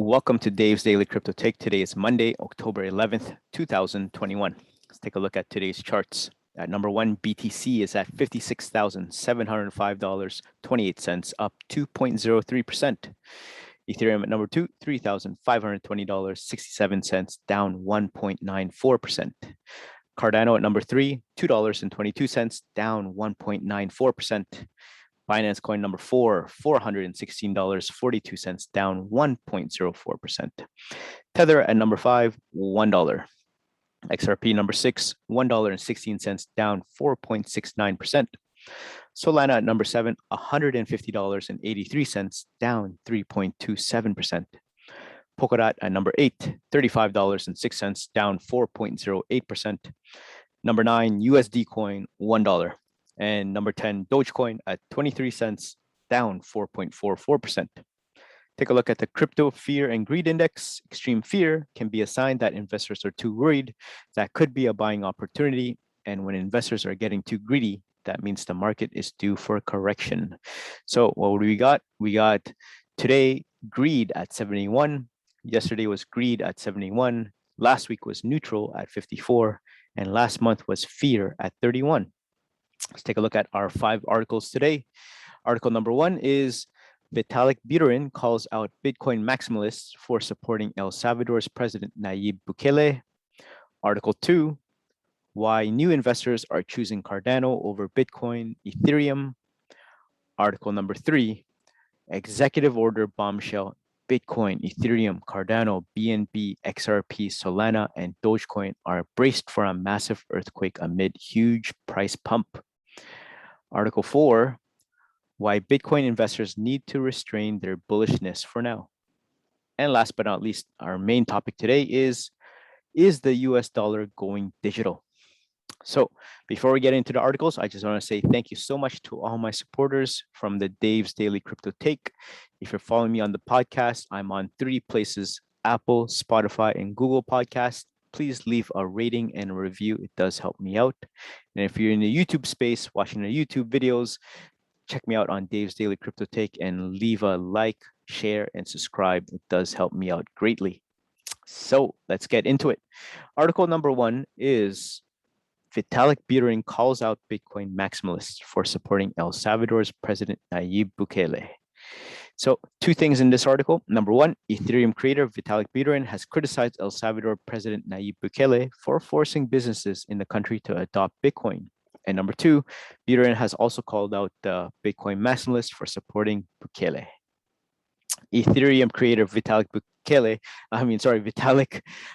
Welcome to Dave's Daily Crypto Take. Today is Monday, October 11th, 2021. Let's take a look at today's charts. At number one, BTC is at $56,705.28, up 2.03%. Ethereum at number two, $3,520.67, down 1.94%. Cardano at number three, $2.22, down 1.94%. Binance Coin number four, $416.42, down 1.04%. Tether at number five, $1. XRP number six, $1.16, down 4.69%. Solana at number seven, $150.83, down 3.27%. Polkadot at number eight, $35.06, down 4.08%. Number nine, USD coin, $1. And number 10, Dogecoin at 23 cents, down 4.44%. Take a look at the Crypto Fear and Greed Index. Extreme fear can be a sign that investors are too worried. That could be a buying opportunity. And when investors are getting too greedy, that means the market is due for a correction. So what do we got? We got today, greed at 71. Yesterday was greed at 71. Last week was neutral at 54. And last month was fear at 31. Let's take a look at our 5 articles today. Article number 1 is Vitalik Buterin calls out Bitcoin maximalists for supporting El Salvador's President Nayib Bukele. Article 2, why new investors are choosing Cardano over Bitcoin, Ethereum. Article number 3, executive order bombshell, Bitcoin, Ethereum, Cardano, BNB, XRP, Solana, and Dogecoin are braced for a massive earthquake amid huge price pump. Article 4, why Bitcoin investors need to restrain their bullishness for now. And last but not least, our main topic today is the US dollar going digital? So before we get into the articles, I just want to say thank you so much to all my supporters from the Dave's Daily Crypto Take. If you're following me on the podcast, I'm on 3 places, Apple, Spotify, and Google Podcasts. Please leave a rating and a review. It does help me out. And if you're in the YouTube space, watching the YouTube videos, check me out on Dave's Daily Crypto Take and leave a like, share, and subscribe. It does help me out greatly. So let's get into it. Article number 1 is Vitalik Buterin calls out Bitcoin maximalists for supporting El Salvador's President Nayib Bukele. So 2 things in this article. Number 1, Ethereum creator Vitalik Buterin has criticized El Salvador President Nayib Bukele for forcing businesses in the country to adopt Bitcoin. And number 2, Buterin has also called out the Bitcoin maximalists for supporting Bukele. Ethereum creator Vitalik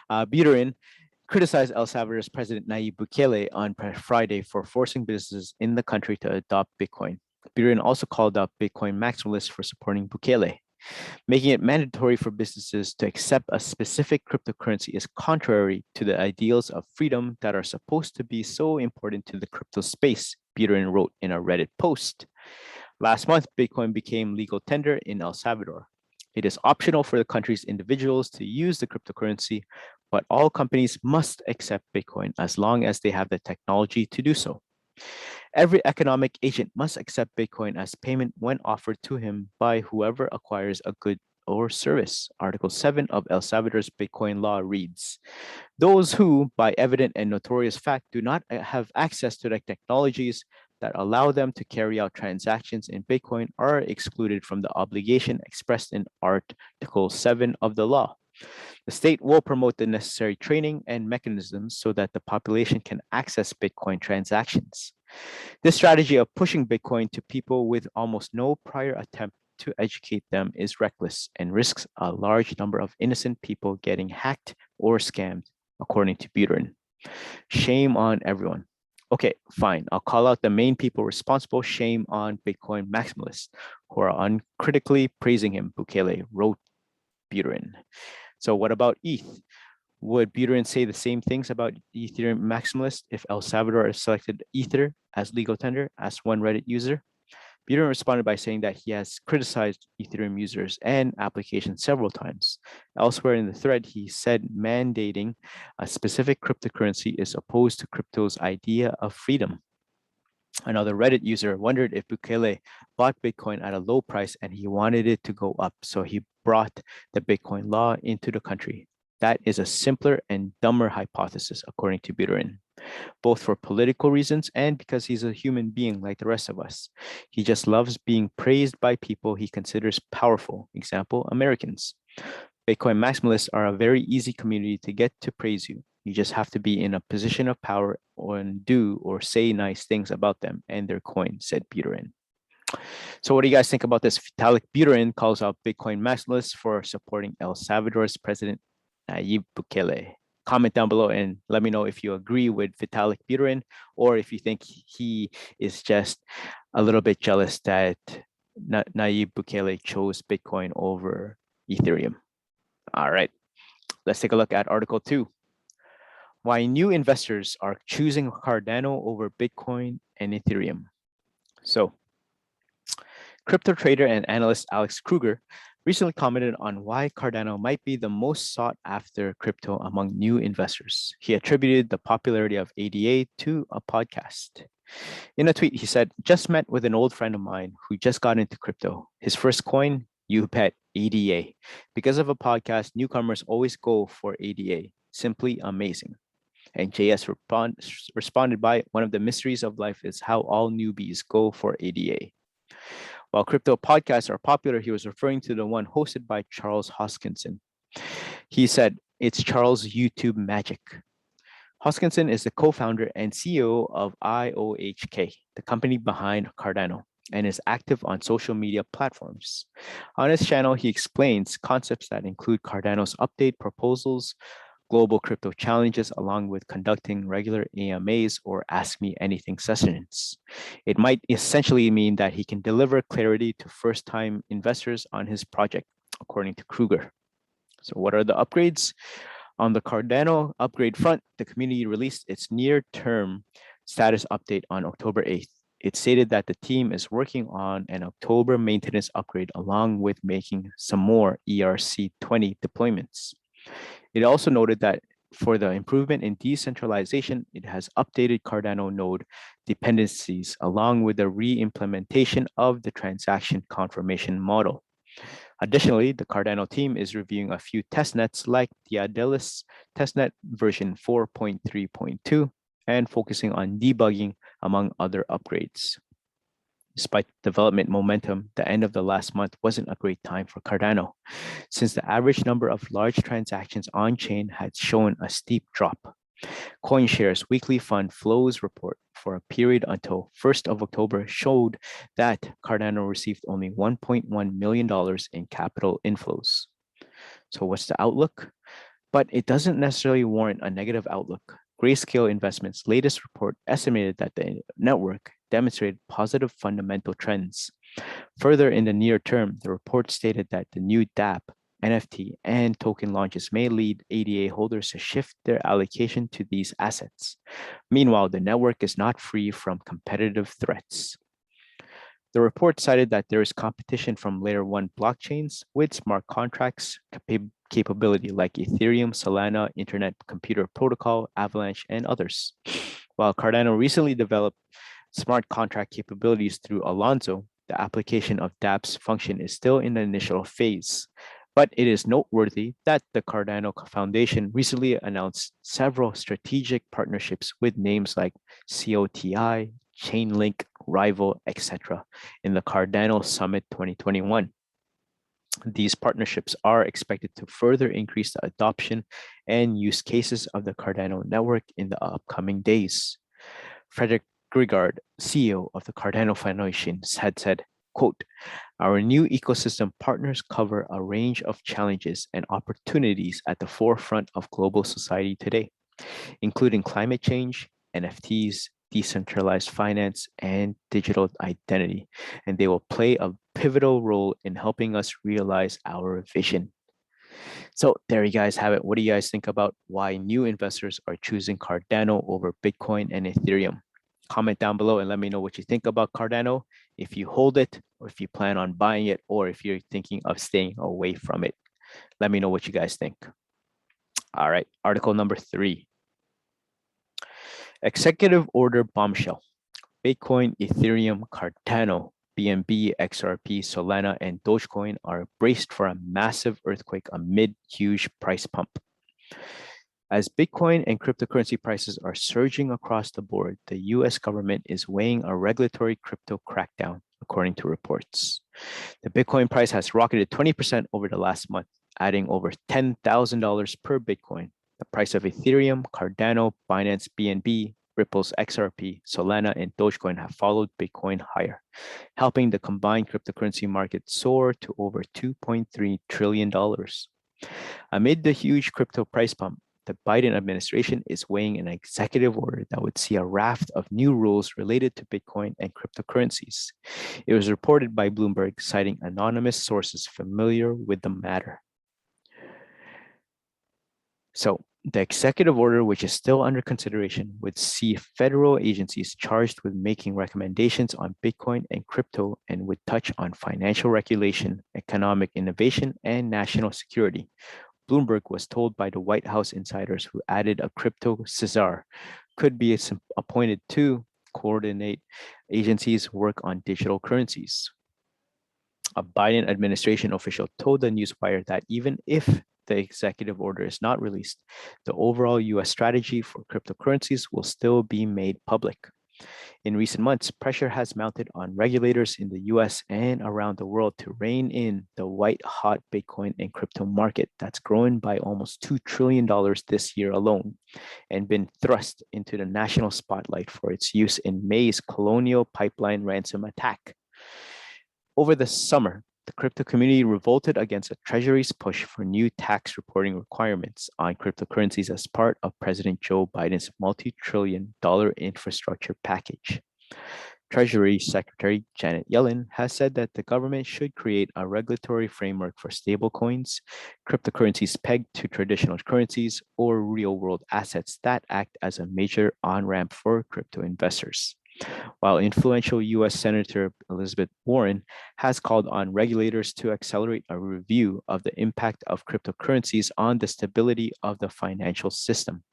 Buterin criticized El Salvador's President Nayib Bukele on Friday for forcing businesses in the country to adopt Bitcoin. Buterin also called out Bitcoin maximalists for supporting Bukele. Making it mandatory for businesses to accept a specific cryptocurrency is contrary to the ideals of freedom that are supposed to be so important to the crypto space, Buterin wrote in a Reddit post. Last month, Bitcoin became legal tender in El Salvador. It is optional for the country's individuals to use the cryptocurrency, but all companies must accept Bitcoin as long as they have the technology to do so. Every economic agent must accept Bitcoin as payment when offered to him by whoever acquires a good or service. Article 7 of El Salvador's Bitcoin law reads, those who, by evident and notorious fact, do not have access to the technologies that allow them to carry out transactions in Bitcoin are excluded from the obligation expressed in Article 7 of the law. The state will promote the necessary training and mechanisms so that the population can access Bitcoin transactions. This strategy of pushing Bitcoin to people with almost no prior attempt to educate them is reckless and risks a large number of innocent people getting hacked or scammed, according to Buterin. Shame on everyone. Okay, fine. I'll call out the main people responsible. Shame on Bitcoin maximalists who are uncritically praising him, Bukele wrote Buterin. So what about ETH? Would Buterin say the same things about Ethereum maximalists if El Salvador selected Ether as legal tender, asked one Reddit user? Buterin responded by saying that he has criticized Ethereum users and applications several times. Elsewhere in the thread, he said mandating a specific cryptocurrency is opposed to crypto's idea of freedom. Another Reddit user wondered if Bukele bought Bitcoin at a low price and he wanted it to go up, so he brought the Bitcoin law into the country. That is a simpler and dumber hypothesis, according to Buterin, both for political reasons and because he's a human being like the rest of us. He just loves being praised by people he considers powerful, example, Americans. Bitcoin maximalists are a very easy community to get to praise you. You just have to be in a position of power and do or say nice things about them and their coin, said Buterin. So what do you guys think about this? Vitalik Buterin calls out Bitcoin maximalists for supporting El Salvador's president, Nayib Bukele. Comment down below and let me know if you agree with Vitalik Buterin or if you think he is just a little bit jealous that Nayib Bukele chose Bitcoin over Ethereum. All right, let's take a look at Article 2. Why new investors are choosing Cardano over Bitcoin and Ethereum. So, crypto trader and analyst Alex Kruger recently commented on why Cardano might be the most sought after crypto among new investors. He attributed the popularity of ADA to a podcast. In a tweet, he said, just met with an old friend of mine who just got into crypto. His first coin, UPET ADA. Because of a podcast, newcomers always go for ADA. Simply amazing. And JS responded by, one of the mysteries of life is how all newbies go for ADA. While crypto podcasts are popular, he was referring to the one hosted by Charles Hoskinson. He said, it's Charles' YouTube magic. Hoskinson is the co-founder and CEO of IOHK, the company behind Cardano, and is active on social media platforms. On his channel, he explains concepts that include Cardano's update proposals, global crypto challenges, along with conducting regular AMAs or Ask Me Anything sessions. It might essentially mean that he can deliver clarity to first-time investors on his project, according to Kruger. So what are the upgrades? On the Cardano upgrade front, the community released its near-term status update on October 8th. It stated that the team is working on an October maintenance upgrade along with making some more ERC20 deployments. It also noted that for the improvement in decentralization, it has updated Cardano node dependencies along with the re-implementation of the transaction confirmation model. Additionally, the Cardano team is reviewing a few testnets like the Adelis testnet version 4.3.2 and focusing on debugging among other upgrades. Despite development momentum, the end of the last month wasn't a great time for Cardano, since the average number of large transactions on-chain had shown a steep drop. CoinShares weekly fund flows report for a period until 1st of October showed that Cardano received only $1.1 million in capital inflows. So what's the outlook? But it doesn't necessarily warrant a negative outlook. Grayscale Investments' latest report estimated that the network demonstrated positive fundamental trends. Further, in the near term, the report stated that the new DApp, NFT, and token launches may lead ADA holders to shift their allocation to these assets. Meanwhile, the network is not free from competitive threats. The report cited that there is competition from layer 1 blockchains with smart contracts capability like Ethereum, Solana, Internet Computer Protocol, Avalanche, and others. While Cardano recently developed smart contract capabilities through Alonzo, the application of dApp's function is still in the initial phase. But it is noteworthy that the Cardano Foundation recently announced several strategic partnerships with names like COTI, Chainlink, Rival, etc. in the Cardano Summit 2021. These partnerships are expected to further increase the adoption and use cases of the Cardano network in the upcoming days. Frederick Grigard, CEO of the Cardano Foundation, had said, quote, our new ecosystem partners cover a range of challenges and opportunities at the forefront of global society today, including climate change, NFTs, decentralized finance, and digital identity, and they will play a pivotal role in helping us realize our vision. So there you guys have it. What do you guys think about why new investors are choosing Cardano over Bitcoin and Ethereum? Comment down below and let me know what you think about Cardano, if you hold it, or if you plan on buying it, or if you're thinking of staying away from it. Let me know what you guys think. All right, article number 3. Executive Order Bombshell. Bitcoin, Ethereum, Cardano, BNB, XRP, Solana, and Dogecoin are braced for a massive earthquake amid huge price pump. As Bitcoin and cryptocurrency prices are surging across the board, the US government is weighing a regulatory crypto crackdown, according to reports. The Bitcoin price has rocketed 20% over the last month, adding over $10,000 per Bitcoin. The price of Ethereum, Cardano, Binance BNB, Ripple's XRP, Solana, and Dogecoin have followed Bitcoin higher, helping the combined cryptocurrency market soar to over $2.3 trillion. Amid the huge crypto price pump, the Biden administration is weighing an executive order that would see a raft of new rules related to Bitcoin and cryptocurrencies. It was reported by Bloomberg, citing anonymous sources familiar with the matter. So, the executive order, which is still under consideration, would see federal agencies charged with making recommendations on Bitcoin and crypto and would touch on financial regulation, economic innovation, and national security. Bloomberg was told by the White House insiders who added a crypto Caesar could be appointed to coordinate agencies' work on digital currencies. A Biden administration official told the Newswire that even if the executive order is not released, the overall US strategy for cryptocurrencies will still be made public. In recent months, pressure has mounted on regulators in the US and around the world to rein in the white-hot Bitcoin and crypto market that's grown by almost $2 trillion this year alone and been thrust into the national spotlight for its use in May's Colonial Pipeline ransom attack. Over the summer, the crypto community revolted against the Treasury's push for new tax reporting requirements on cryptocurrencies as part of President Joe Biden's multi-trillion-dollar infrastructure package. Treasury Secretary Janet Yellen has said that the government should create a regulatory framework for stablecoins, cryptocurrencies pegged to traditional currencies, or real-world assets that act as a major on-ramp for crypto investors. While influential US Senator Elizabeth Warren has called on regulators to accelerate a review of the impact of cryptocurrencies on the stability of the financial system.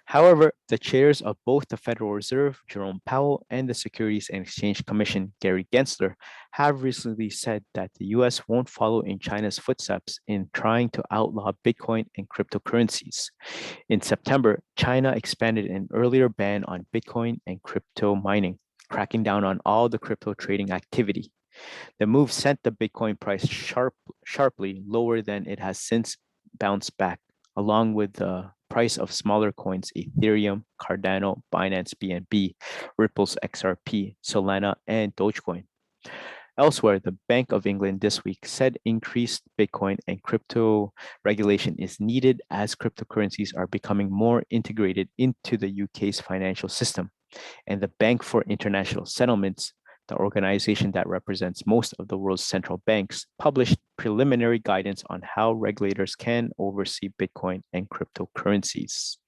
However, the chairs of both the Federal Reserve, Jerome Powell, and the Securities and Exchange Commission, Gary Gensler, have recently said that the US won't follow in China's footsteps in trying to outlaw Bitcoin and cryptocurrencies. In September, China expanded an earlier ban on Bitcoin and crypto mining, cracking down on all the crypto trading activity. The move sent the Bitcoin price sharply lower than it has since bounced back, along with the price of smaller coins Ethereum, Cardano, Binance BNB, Ripple's XRP, Solana, and Dogecoin. Elsewhere, the Bank of England this week said increased Bitcoin and crypto regulation is needed as cryptocurrencies are becoming more integrated into the UK's financial system. And the Bank for International Settlements, the organization that represents most of the world's central banks, published preliminary guidance on how regulators can oversee Bitcoin and cryptocurrencies.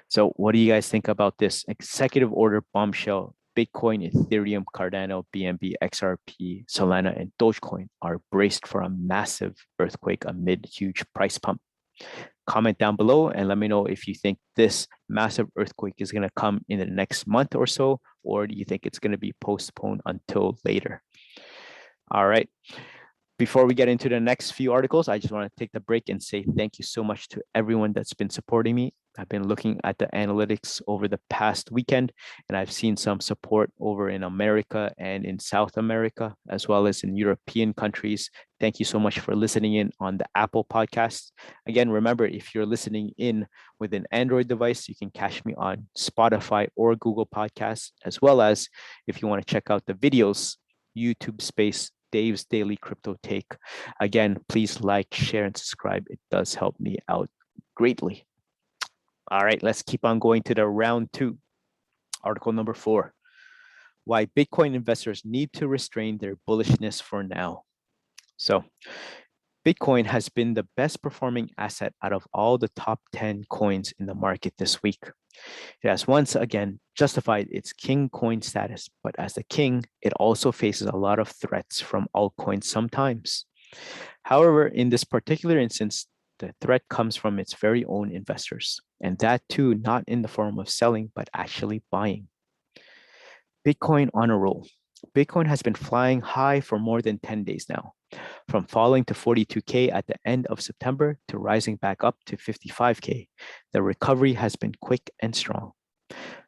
So what do you guys think about this executive order bombshell? Bitcoin, Ethereum, Cardano, BNB, XRP, Solana, and Dogecoin are braced for a massive earthquake amid huge price pump. Comment down below and let me know if you think this massive earthquake is going to come in the next month or so, or do you think it's going to be postponed until later? All right. Before we get into the next few articles, I just want to take the break and say thank you so much to everyone that's been supporting me. I've been looking at the analytics over the past weekend, and I've seen some support over in America and in South America, as well as in European countries. Thank you so much for listening in on the Apple podcast. Again, remember, if you're listening in with an Android device, you can catch me on Spotify or Google Podcasts, as well as if you want to check out the videos, YouTube space, Dave's Daily Crypto Take. Again, please like, share, and subscribe. It does help me out greatly. All right, let's keep on going to the round two. Article number 4, why Bitcoin investors need to restrain their bullishness for now. So Bitcoin has been the best performing asset out of all the top 10 coins in the market this week. It has once again justified its king coin status, but as the king, it also faces a lot of threats from altcoins sometimes. However, in this particular instance, The threat comes from its very own investors, and that too not in the form of selling, but actually buying. Bitcoin on a roll. Bitcoin has been flying high for more than 10 days now, from falling to 42K at the end of September to rising back up to 55K. The recovery has been quick and strong.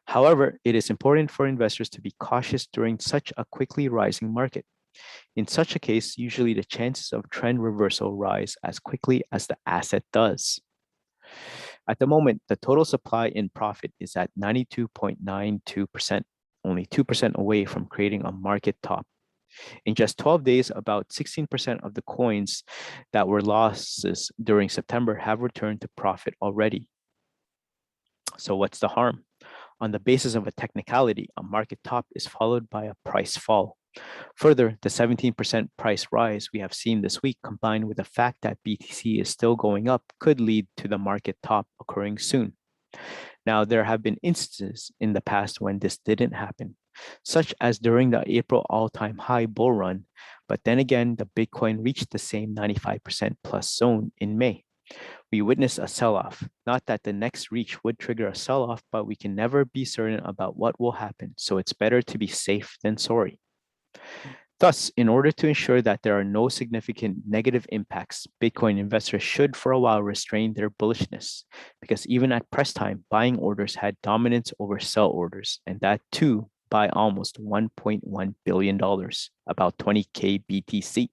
However, it is important for investors to be cautious during such a quickly rising market. In such a case, usually the chances of trend reversal rise as quickly as the asset does. At the moment, the total supply in profit is at 92.92%, only 2% away from creating a market top. In just 12 days, about 16% of the coins that were losses during September have returned to profit already. So what's the harm? On the basis of a technicality, a market top is followed by a price fall. Further, the 17% price rise we have seen this week, combined with the fact that BTC is still going up, could lead to the market top occurring soon. Now, there have been instances in the past when this didn't happen, such as during the April all-time high bull run, but then again, the Bitcoin reached the same 95% plus zone in May. We witnessed a sell-off. Not that the next reach would trigger a sell-off, but we can never be certain about what will happen, so it's better to be safe than sorry. Thus, in order to ensure that there are no significant negative impacts, Bitcoin investors should for a while restrain their bullishness, because even at press time, buying orders had dominance over sell orders, and that too by almost $1.1 billion, about 20K BTC.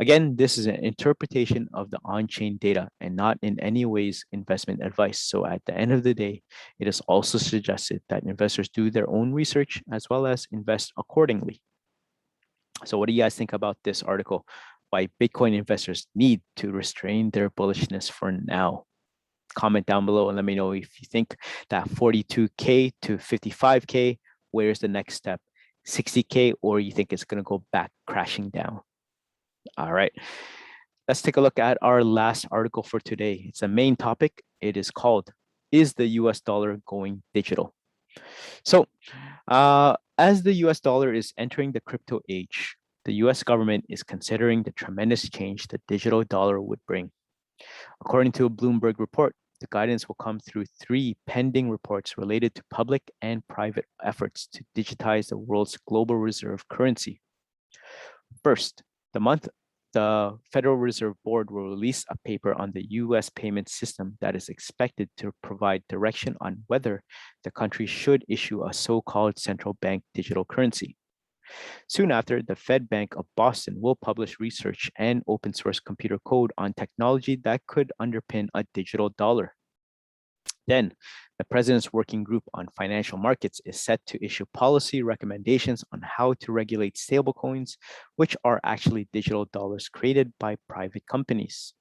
Again, this is an interpretation of the on-chain data and not in any ways investment advice. So at the end of the day, it is also suggested that investors do their own research as well as invest accordingly. So what do you guys think about this article? Why Bitcoin investors need to restrain their bullishness for now? Comment down below and let me know if you think that 42K to 55K, where's the next step? 60K, or you think it's going to go back crashing down? All right, let's take a look at our last article for today. It's a main topic. It is called, Is the US Dollar Going Digital? So as the US dollar is entering the crypto age, the US government is considering the tremendous change the digital dollar would bring. According to a Bloomberg report, the guidance will come through 3 pending reports related to public and private efforts to digitize the world's global reserve currency. First, the Federal Reserve Board will release a paper on the US payment system that is expected to provide direction on whether the country should issue a so-called central bank digital currency. Soon after, the Fed Bank of Boston will publish research and open source computer code on technology that could underpin a digital dollar. Then, the President's Working Group on Financial Markets is set to issue policy recommendations on how to regulate stablecoins, which are actually digital dollars created by private companies.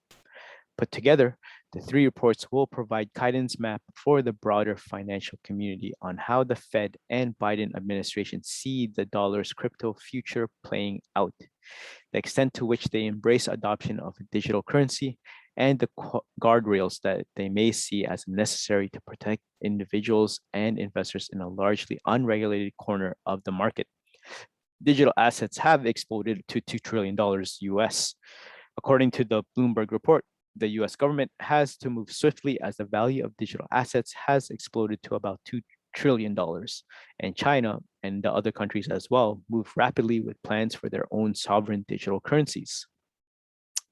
Put together, the 3 reports will provide guidance map for the broader financial community on how the Fed and Biden administration see the dollar's crypto future playing out, the extent to which they embrace adoption of a digital currency, and the guardrails that they may see as necessary to protect individuals and investors in a largely unregulated corner of the market. Digital assets have exploded to $2 trillion US. According to the Bloomberg report, the US government has to move swiftly as the value of digital assets has exploded to about $2 trillion. And China and the other countries as well move rapidly with plans for their own sovereign digital currencies.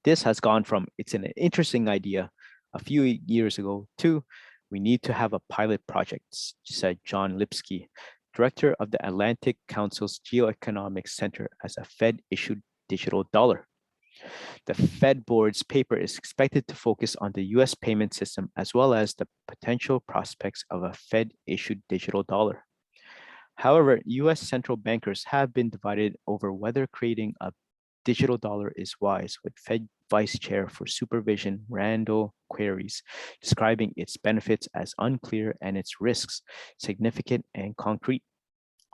This has gone from it's an interesting idea a few years ago to we need to have a pilot project, said John Lipsky, director of the Atlantic Council's Geoeconomics Center, as a Fed-issued digital dollar. The Fed Board's paper is expected to focus on the US payment system as well as the potential prospects of a Fed-issued digital dollar. However, US central bankers have been divided over whether creating a digital dollar is wise, with Fed Vice Chair for Supervision Randall Queries describing its benefits as unclear and its risks significant and concrete.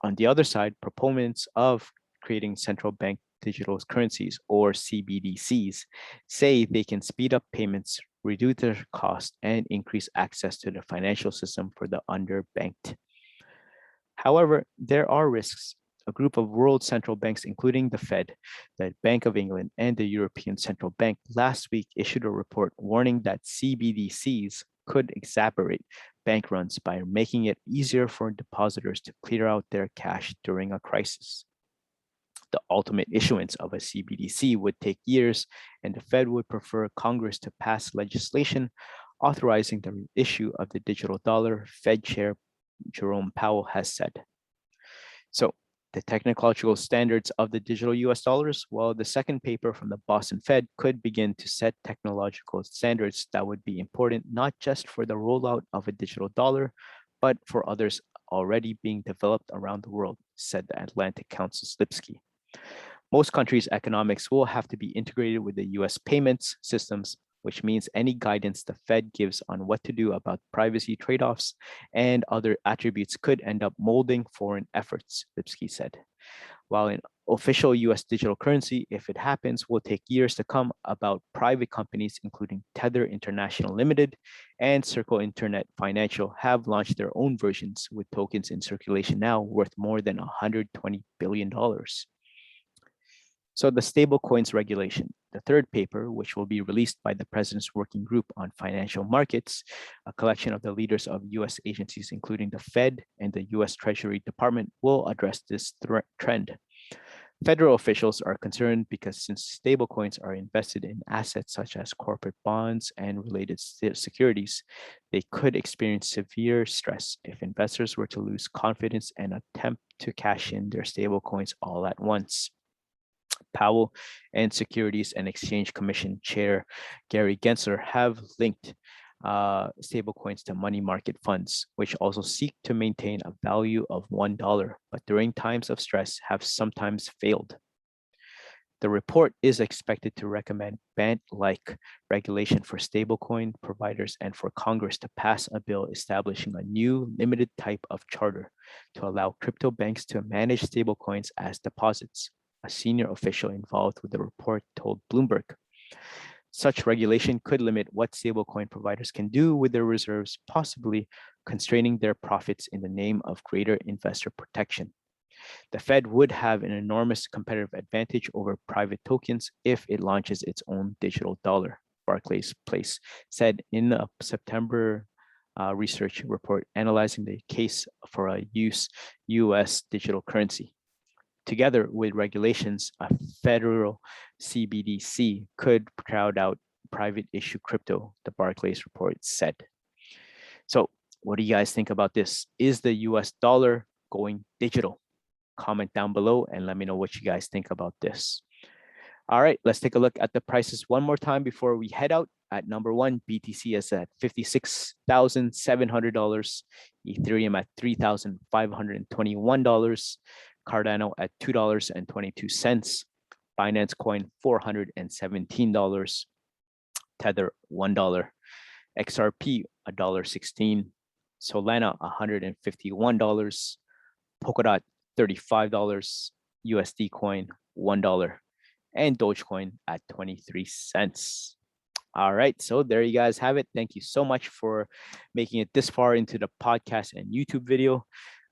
On the other side, proponents of creating central bank digital currencies, or CBDCs, say they can speed up payments, reduce their cost, and increase access to the financial system for the underbanked. However, there are risks. A group of world central banks, including the Fed, the Bank of England, and the European Central Bank, last week issued a report warning that CBDCs could exacerbate bank runs by making it easier for depositors to clear out their cash during a crisis. The ultimate issuance of a CBDC would take years, and the Fed would prefer Congress to pass legislation authorizing the issue of the digital dollar, Fed Chair Jerome Powell has said. So the technological standards of the digital US dollars, well, the second paper from the Boston Fed could begin to set technological standards that would be important not just for the rollout of a digital dollar, but for others already being developed around the world, said the Atlantic Council's Lipsky. Most countries' economics will have to be integrated with the US payments systems, which means any guidance the Fed gives on what to do about privacy trade-offs and other attributes could end up molding foreign efforts, Lipsky said. While an official US digital currency, if it happens, will take years to come, about private companies, including Tether International Limited and Circle Internet Financial, have launched their own versions with tokens in circulation now worth more than $120 billion. So the stablecoins regulation, the third paper, which will be released by the President's Working Group on Financial Markets, a collection of the leaders of US agencies, including the Fed and the US Treasury Department, will address this trend. Federal officials are concerned because since stablecoins are invested in assets such as corporate bonds and related securities, they could experience severe stress if investors were to lose confidence and attempt to cash in their stablecoins all at once. Powell and Securities and Exchange Commission Chair Gary Gensler have linked stablecoins to money market funds, which also seek to maintain a value of $1, but during times of stress have sometimes failed. The report is expected to recommend bank-like regulation for stablecoin providers and for Congress to pass a bill establishing a new limited type of charter to allow crypto banks to manage stablecoins as deposits, a senior official involved with the report told Bloomberg. Such regulation could limit what stablecoin providers can do with their reserves, possibly constraining their profits in the name of greater investor protection. The Fed would have an enormous competitive advantage over private tokens if it launches its own digital dollar, Barclays Place said in a September research report analyzing the case for a US digital currency. Together with regulations, a federal CBDC could crowd out private issue crypto, the Barclays report said. So what do you guys think about this? Is the US dollar going digital? Comment down below and let me know what you guys think about this. All right, let's take a look at the prices one more time before we head out. At number one, BTC is at $56,700, Ethereum at $3,521, Cardano at $2.22, Binance Coin $417, Tether $1, XRP $1.16, Solana $151, Polkadot $35, USD Coin $1, and Dogecoin at 23 cents. All right, so there you guys have it. Thank you so much for making it this far into the podcast and YouTube video.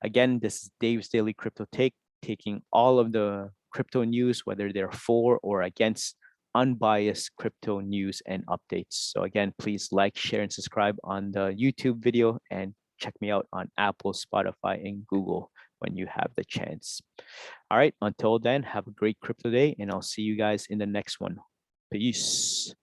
Again, this is Dave's Daily Crypto Take, taking all of the crypto news, whether they're for or against, unbiased crypto news and updates. So again, please like, share, and subscribe on the YouTube video, and check me out on Apple, Spotify, and Google when you have the chance. All right, until then, have a great crypto day, and I'll see you guys in the next one. Peace.